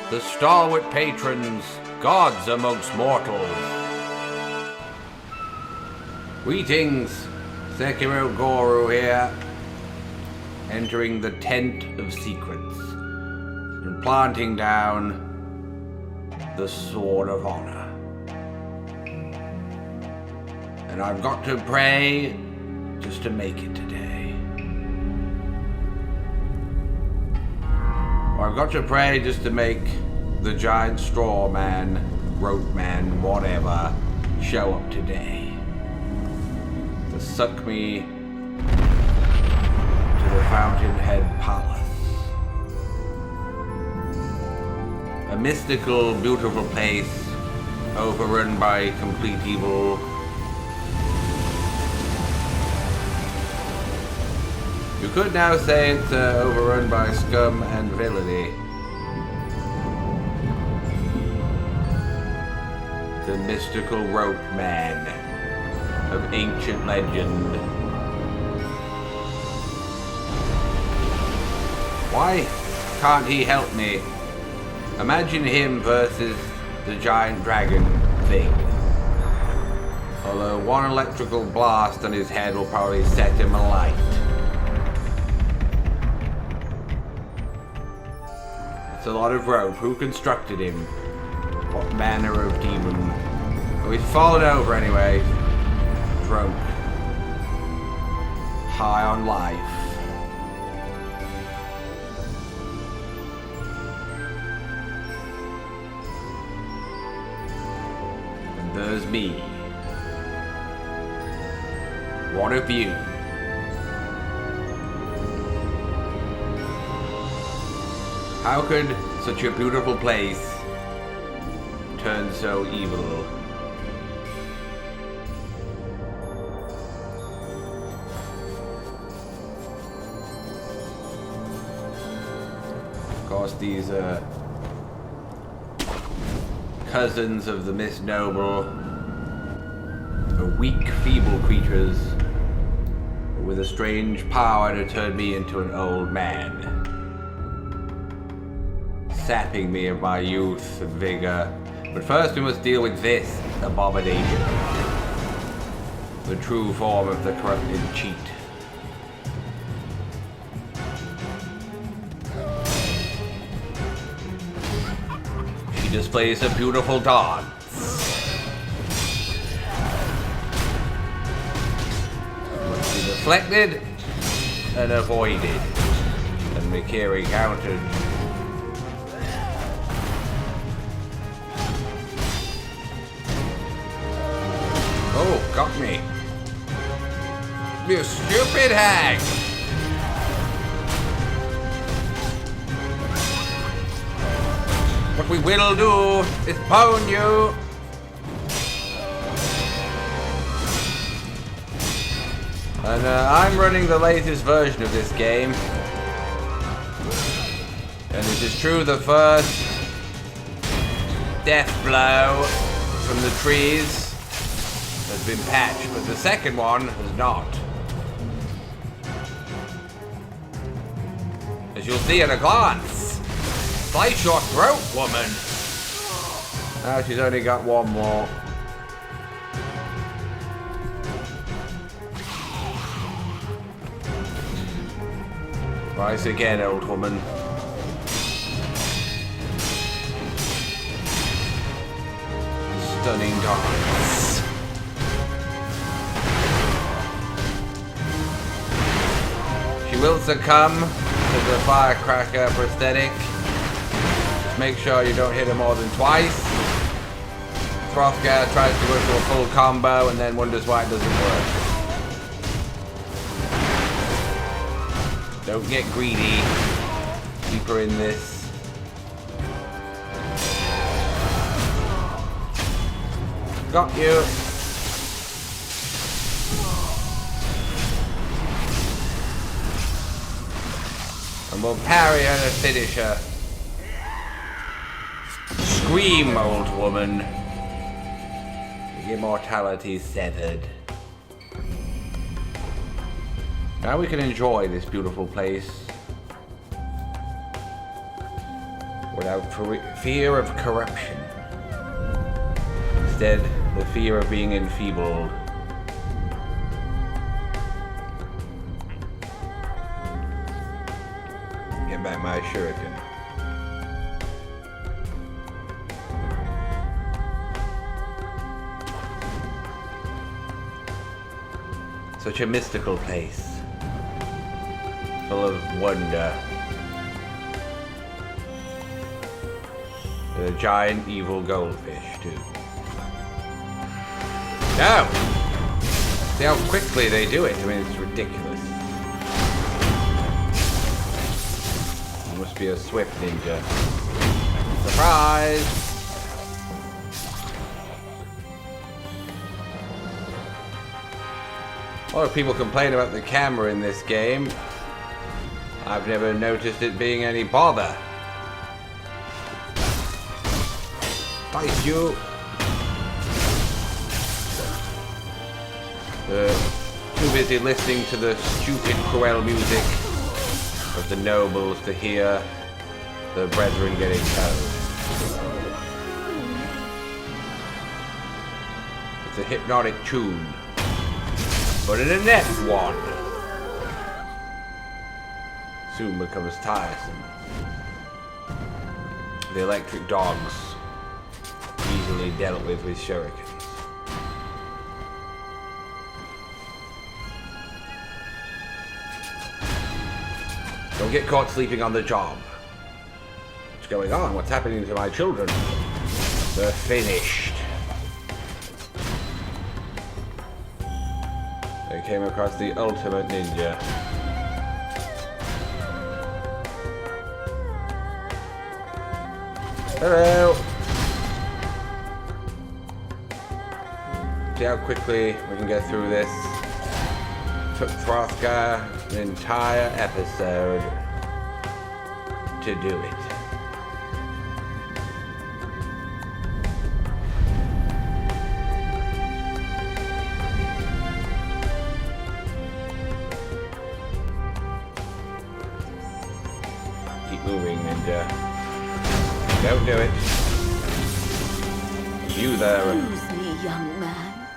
the stalwart patrons, gods amongst mortals. Greetings, Sekiro Guru here, entering the Tent of Secrets and planting down the Sword of Honor. And I've got to pray just to make it today. Or I've got to pray just to make the giant straw man, rope man, whatever, show up today. To suck me to the Fountainhead Palace. A mystical, beautiful place overrun by complete evil. You could now say it's overrun by scum and villainy. The mystical rope man of ancient legend. Why can't he help me? Imagine him versus the giant dragon thing. Although one electrical blast on his head will probably set him alight. It's a lot of rope. Who constructed him? What manner of demon? Oh, he's fallen over anyway. Drunk. High on life. And there's me. What a view. How could such a beautiful place turn so evil? Of course, these cousins of the Miss Noble are weak, feeble creatures with a strange power to turn me into an old man, sapping me of my youth and vigor. But first we must deal with this abomination, the true form of the corrupted cheat. She displays a beautiful dance. Must be deflected and avoided, and Mikiri countered. Oh, got me. You stupid hag! What we will do is pound you. And I'm running the latest version of this game. And it is true the first death blow from the trees has been patched, but the second one has not. As you'll see at a glance. Slice your throat, woman! Now she's only got one more. Rise again, old woman. Stunning dance. She will succumb to the firecracker prosthetic. Just make sure you don't hit her more than twice. Throthgar tries to go to a full combo and then wonders why it doesn't work. Don't get greedy. Keep her in this. Got you. And we'll parry her to finish her. Scream, old woman. The immortality severed. Now we can enjoy this beautiful place. without fear of corruption. Instead, the fear of being enfeebled. Get back my shuriken. Such a mystical place, full of wonder. A giant evil goldfish, too. No! See how quickly they do it. I mean, it's ridiculous. It must be a swift ninja. Surprise! A lot of people complain about the camera in this game. I've never noticed it being any bother. Fight you! Too busy listening to the stupid, cruel music of the nobles to hear the brethren getting killed. It's a hypnotic tune, but an inept one. Soon becomes tiresome. The electric dogs, easily dealt with shurikens. Don't get caught sleeping on the job. What's going on? What's happening to my children? They're finished. They came across the ultimate ninja. Hello! See how quickly we can get through this. Took Throthgar an entire episode to do it. Keep moving, ninja. Don't do it. You there. Excuse me, young man.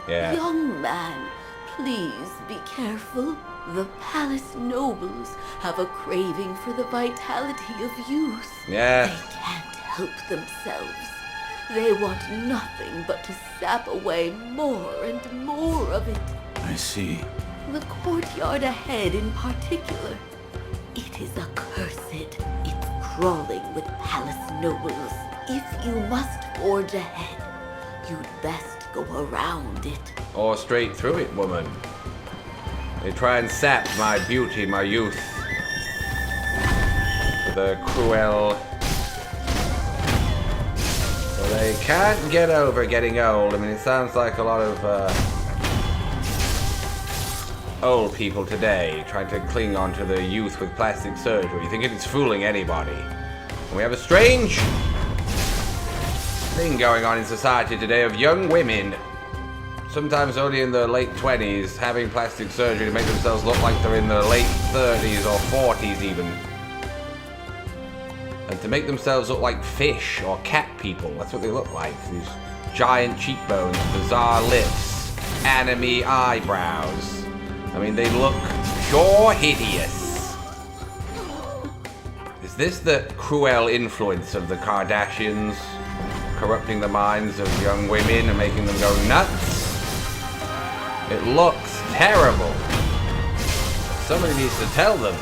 Yeah. Young man, please be careful. The palace nobles have a craving for the vitality of youth. Yeah. They can't help themselves. They want nothing but to sap away more and more of it. I see. The courtyard ahead in particular. It is accursed. It's crawling with palace nobles. If you must forge ahead, you'd best go around it. Or straight through it, woman. They try and sap my beauty, my youth. With a cruel... Well, they can't get over getting old. I mean, it sounds like a lot of old people today trying to cling on to the youth with plastic surgery, thinking it's fooling anybody. And we have a strange thing going on in society today of young women, sometimes only in their late 20s, having plastic surgery to make themselves look like they're in their late 30s or 40s even. And to make themselves look like fish or cat people. That's what they look like. These giant cheekbones, bizarre lips, anime eyebrows. I mean, they look pure hideous. Is this the cruel influence of the Kardashians? Corrupting the minds of young women and making them go nuts? It looks terrible. Somebody needs to tell them.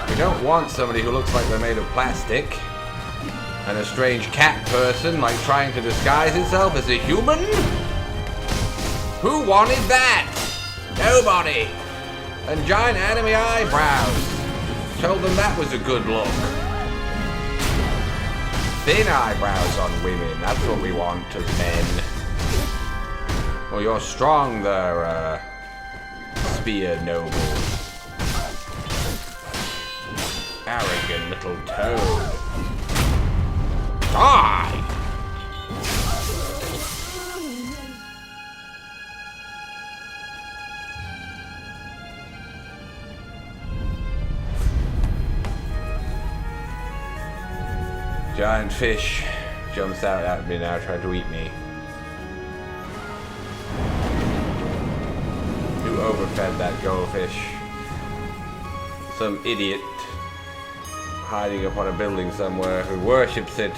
We don't want somebody who looks like they're made of plastic. And a strange cat person, like trying to disguise itself as a human? Who wanted that? Nobody. And giant anime eyebrows. Told them that was a good look. Thin eyebrows on women, that's what we want as men. Well, you're strong there, spear noble. Arrogant little toad. Die! Giant fish jumps out at me now, trying to eat me. Who overfed that goldfish? Some idiot hiding up on a building somewhere who worships it.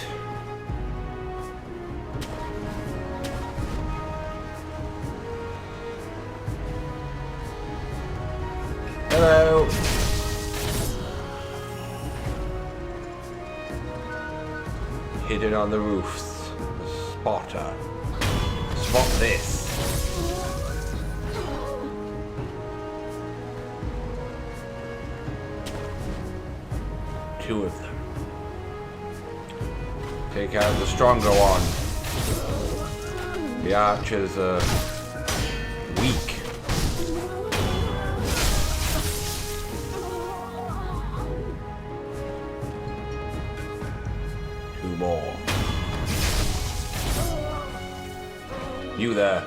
Hello. Hidden on the roofs. A spotter. Spot this. Two of them. Take out the stronger one. The archers are weak. Two more. You there.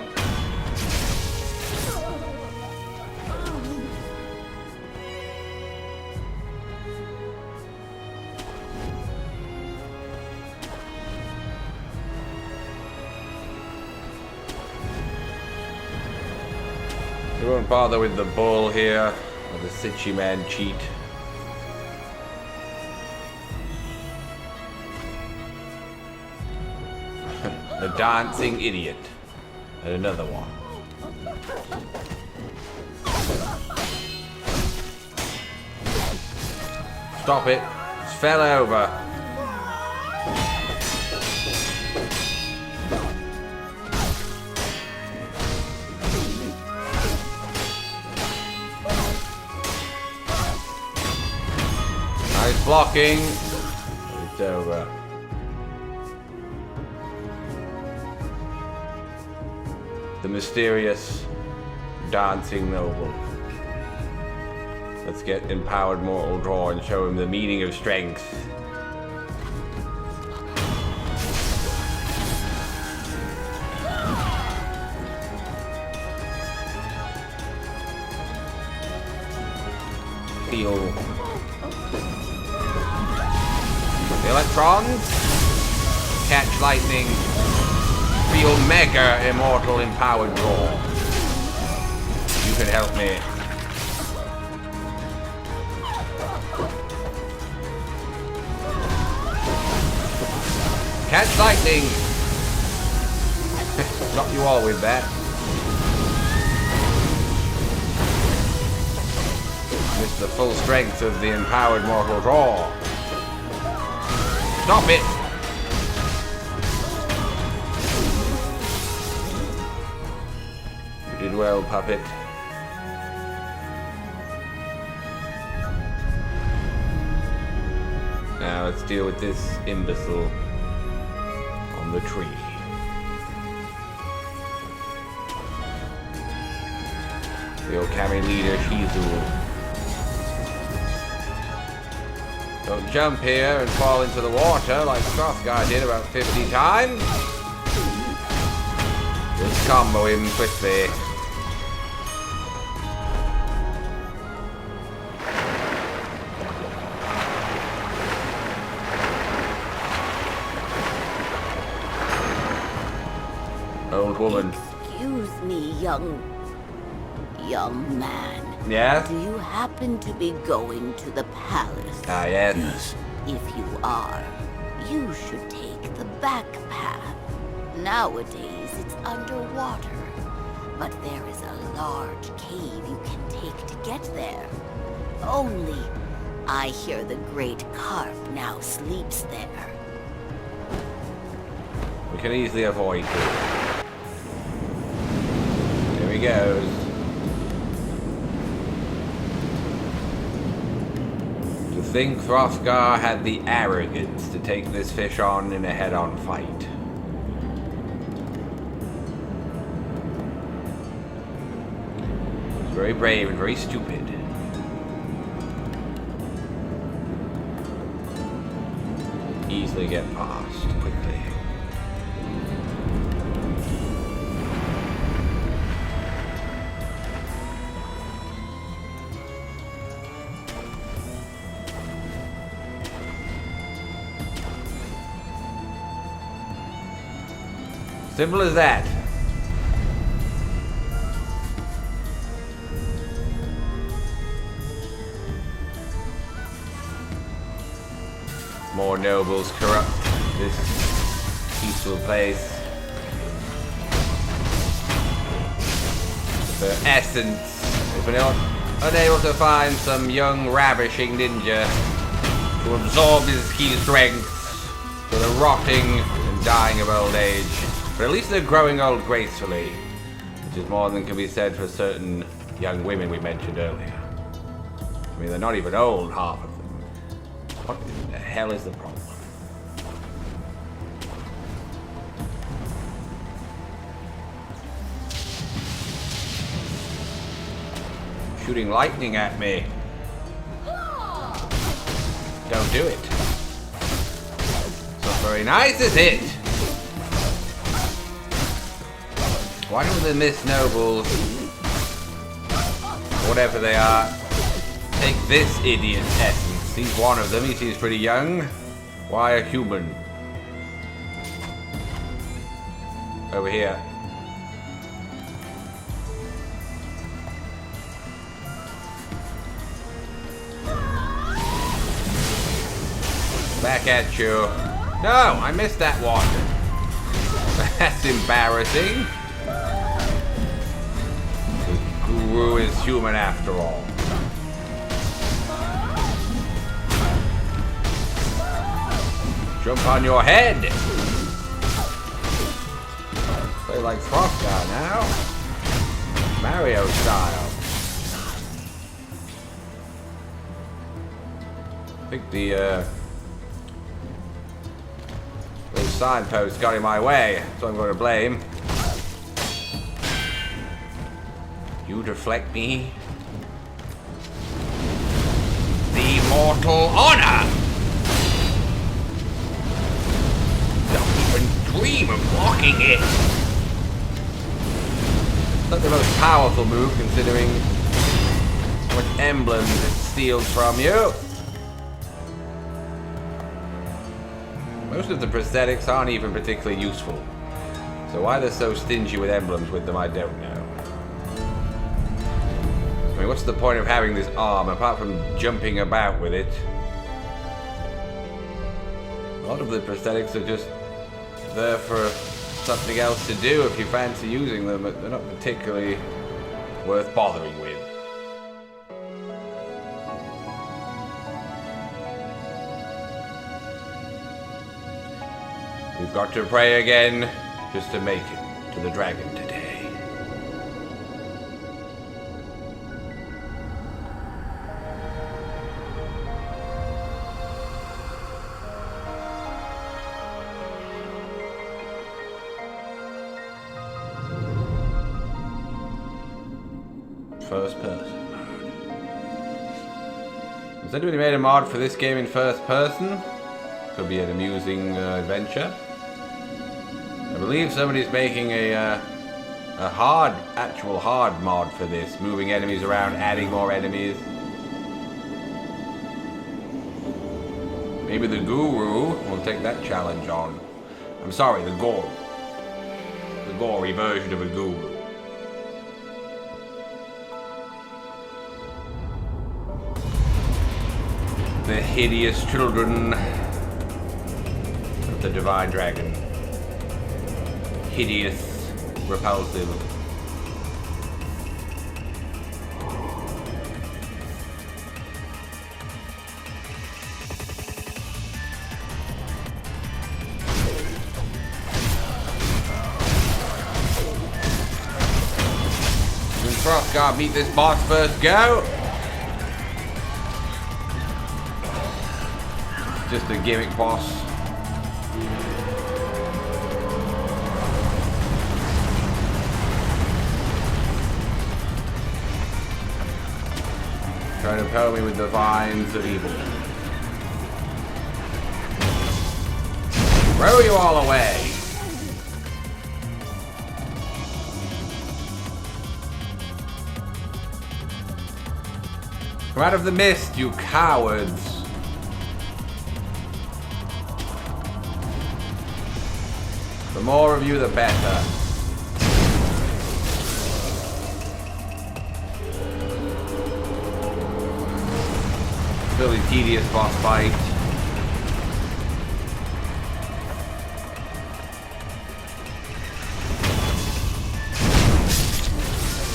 We won't bother with the bull here, or the Sitchy man cheat. The dancing idiot. And another one. Stop it. It's fell over. Nice blocking. It's over. The mysterious dancing noble. Let's get empowered mortal draw and show him the meaning of strength. Feel the electrons. Catch lightning. Feel mega immortal empowered draw. You can help me. Catch lightning. Stop you all with that. Missed the full strength of the empowered mortal draw. Stop it. You did well, puppet. Now let's deal with this imbecile on the tree. The Okami leader, Shizu. Don't jump here and fall into the water like Hrothgar did about 50 times. Just combo him quickly. Old woman. Excuse me, young man. Yes? Do you happen to be going to the palace? Ah, yes. If you are, you should take the back path. Nowadays, it's underwater. But there is a large cave you can take to get there. Only, I hear the great carp now sleeps there. We can easily avoid it. Here he goes. To think Hrothgar had the arrogance to take this fish on in a head-on fight. Very brave and very stupid. Easily get past quickly. Simple as that. More nobles corrupt this peaceful place. The essence. If we're unable to find some young ravishing ninja to absorb his key strengths to the rotting and dying of old age. But at least they're growing old gracefully, which is more than can be said for certain young women we mentioned earlier. I mean, they're not even old, half of them. What the hell is the problem? Shooting lightning at me. Don't do it. It's not very nice, is it? Why don't the Miss Nobles, whatever they are, take this idiot's essence? He's one of them. He seems pretty young. Why a human? Over here. Back at you. No, I missed that one. That's embarrassing. The Guru is human after all. Jump on your head. Play like Frostguy now. Mario style. I think the those signposts got in my way, so I'm going to blame. You deflect me. The mortal honor! Don't even dream of blocking it! Not the most powerful move considering how much emblems it steals from you. Most of the prosthetics aren't even particularly useful. So why they're so stingy with emblems with them, I don't know. I mean, what's the point of having this arm apart from jumping about with it? A lot of the prosthetics are just there for something else to do if you fancy using them, but they're not particularly worth bothering with. We've got to pray again just to make it to the dragon today. First person mode. Has anybody made a mod for this game in first person? Could be an amusing adventure. I believe somebody's making a actual hard mod for this, moving enemies around, adding more enemies. Maybe the Guru will take that challenge on. I'm sorry, the Guru. The gory version of a Guru. The hideous children of the Divine Dragon. Hideous, repulsive. Can Frostguy beat this boss first go? Just a gimmick boss. Trying to poke me with the vines of evil. Throw you all away! Come out of the mist, you cowards! The more of you, the better. Really tedious boss fight.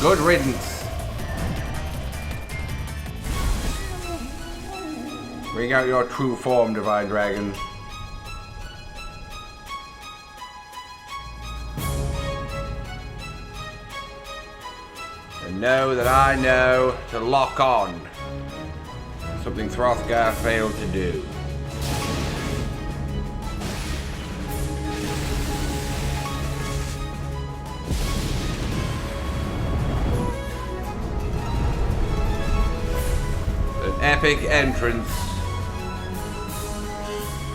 Good riddance. Bring out your true form, Divine Dragon. And know that I know to lock on. Something Throthgar failed to do. An epic entrance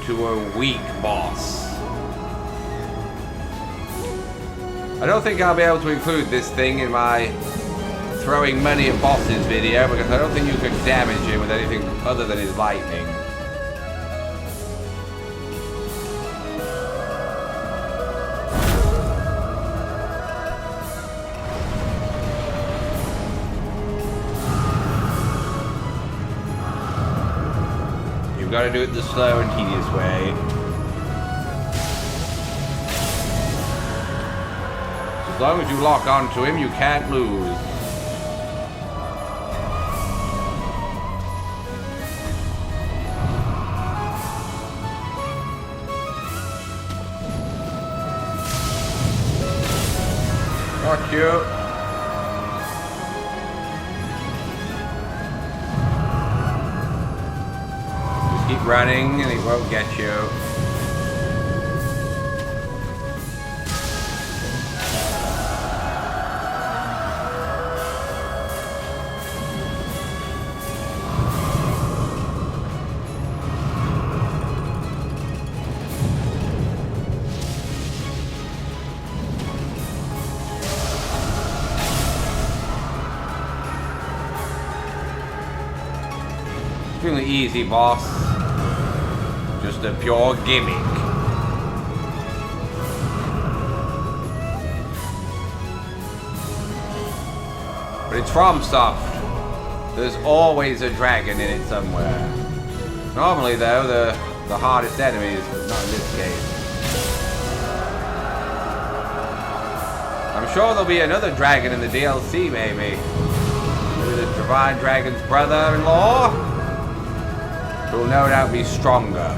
to a weak boss. I don't think I'll be able to include this thing in my throwing money at bosses video because I don't think you can damage him with anything other than his lightning. You've got to do it the slow and tedious way. As long as you lock onto him, you can't lose. Got you. Just keep running and he won't get you. Extremely easy boss, just a pure gimmick. But it's FromSoft. There's always a dragon in it somewhere. Normally though, the hardest enemies, but not in this case. I'm sure there'll be another dragon in the DLC maybe. Maybe the Divine Dragon's brother-in-law? Will no doubt be stronger.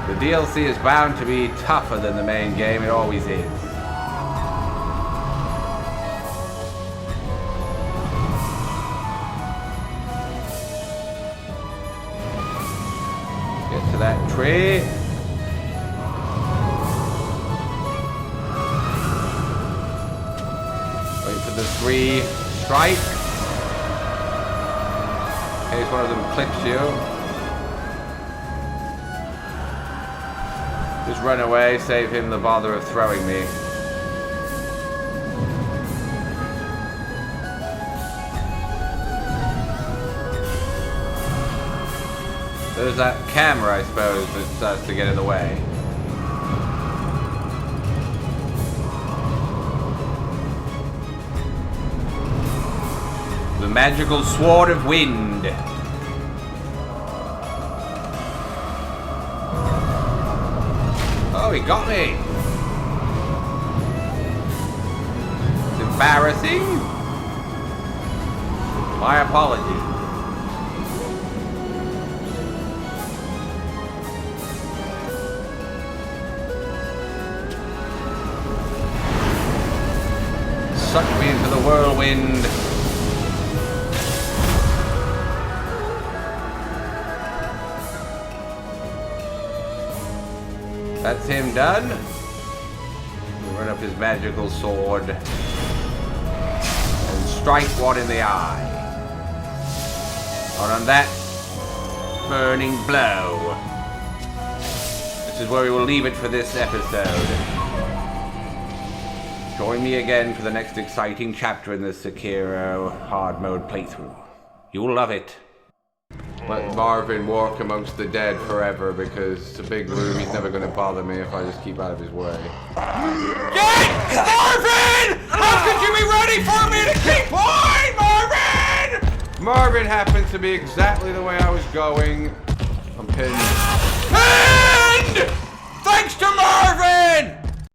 The DLC is bound to be tougher than the main game, it always is. Get to that tree. Wait for the 3 strike. In case one of them clips you. Just run away, save him the bother of throwing me. There's that camera, I suppose, that starts to get in the way. The magical sword of wind. Oh, he got me. It's embarrassing. My apologies. Suck me into the whirlwind. That's him done. We'll run up his magical sword and strike one in the eye. And on that burning blow. This is where we will leave it for this episode. Join me again for the next exciting chapter in the Sekiro hard mode playthrough. You'll love it. let Marvin walk amongst the dead forever because it's a big room. He's never going to bother me if I just keep out of his way. Get! Marvin! How could you be ready for me to keep flying, Marvin? Marvin happens to be exactly the way I was going. I'm pinned. Pinned! Thanks to Marvin!